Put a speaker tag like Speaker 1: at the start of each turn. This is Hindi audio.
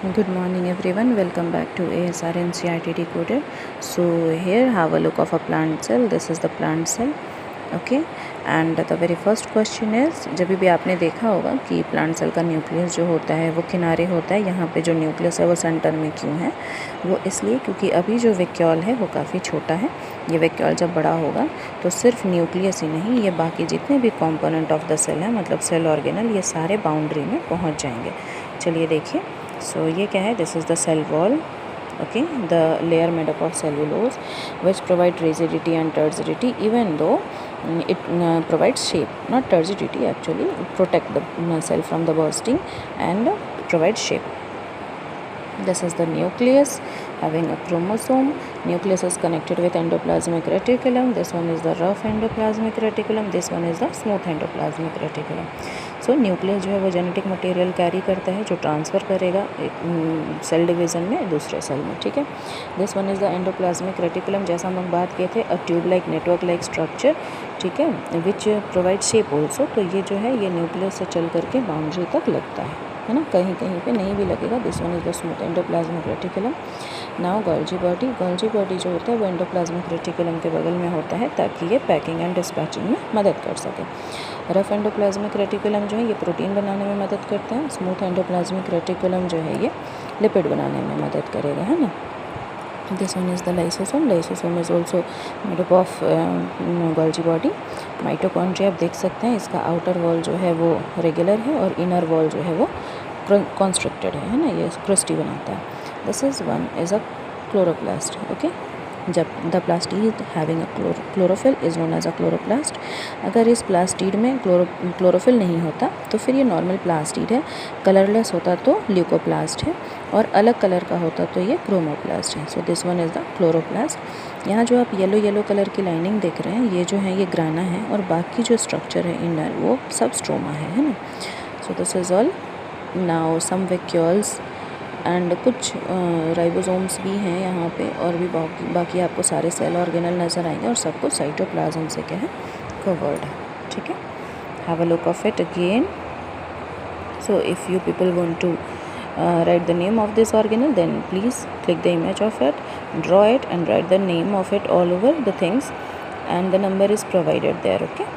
Speaker 1: Good morning everyone, welcome back to ASR NCERT Decoded. So here have a look of a plant cell. This is the plant cell. Okay, and the very first question is, जब भी आपने देखा होगा कि प्लांट सेल का न्यूक्लियस जो होता है वो किनारे होता है, यहाँ पे जो न्यूक्लियस है वो सेंटर में क्यों है? वो इसलिए क्योंकि अभी जो वैक्यूल है वो काफ़ी छोटा है। ये वैक्यूल जब बड़ा होगा तो सिर्फ न्यूक्लियस ही नहीं, ये बाकी जितने भी कॉम्पोनेंट ऑफ द सेल हैं, मतलब सेल ऑर्गेनल, ये सारे बाउंड्री में पहुँच जाएंगे। चलिए देखिए, सो ये क्या है? This is the cell wall. Okay, the layer made up of cellulose which provide rigidity and turgidity, even though it provides shape, not turgidity actually, protect the cell from the bursting and provide shape. This is the nucleus having a chromosome. Nucleus is connected with endoplasmic reticulum. This one is the rough endoplasmic reticulum. This one is the smooth endoplasmic reticulum. So nucleus जो है वो जेनेटिक मटेरियल कैरी करता है जो ट्रांसफ़र करेगा एक सेल डिवीज़न में दूसरे सेल में। ठीक है, this one is the endoplasmic reticulum, जैसा हम लोग बात किए थे, a tube like network like structure. ठीक है, विच प्रोवाइड शेप ऑल्सो। तो ये जो है ये न्यूक्लियस से चल करके बाउंड्री तक लगता है ना, कहीं कहीं पे नहीं भी लगेगा। This one is the smooth endoplasmic reticulum. Now Golgi body जो होता है वो एंडोप्लाज्मिक रेटिकुलम के बगल में होता है ताकि ये पैकिंग एंड डिस्पैचिंग में मदद कर सके। रफ एंडोप्लाज्मिक रेटिकुलम जो है ये प्रोटीन बनाने में मदद करता है। स्मूथ एंडोप्लाज्मिक रेटिकुलम जो है ये लिपिड बनाने में मदद करेगा, है ना। This one is the lysosome is also made up of Golgi body. Mitochondria आप देख सकते हैं, इसका आउटर वॉल जो है वो रेगुलर है और इनर वॉल जो है वो कॉन्स्ट्रिक्टेड है ना, ये क्रिस्टी बनाता है। This is one is a chloroplast. Okay, जब the plastid having a chlorophyll is known as a chloroplast. अगर इस प्लास्टिड में क्लोरोफिल नहीं होता तो फिर ये नॉर्मल प्लास्टिड है, कलरलेस होता तो ल्यूकोप्लास्ट है, और अलग कलर का होता तो ये क्रोमोप्लास्ट है। So this one is the chloroplast. यहाँ जो आप येलो कलर की लाइनिंग देख रहे हैं, ये जो है ये ग्राना है, और बाकी जो स्ट्रक्चर है इनर वो सब स्ट्रोमा है ना। So this is all. Now some vacuoles and कुछ राइबोसोम्स भी हैं यहाँ पे, और भी बाकी आपको सारे सेल ऑर्गेनल नज़र आएंगे, और सब कुछ साइटोप्लाज्म से क्या है, कवर्ड है। ठीक है, have a look of it again. So if you people want to write the name of this organelle, then please click the image of it, draw it and write the name of it all over the things, and the number is provided there. Okay.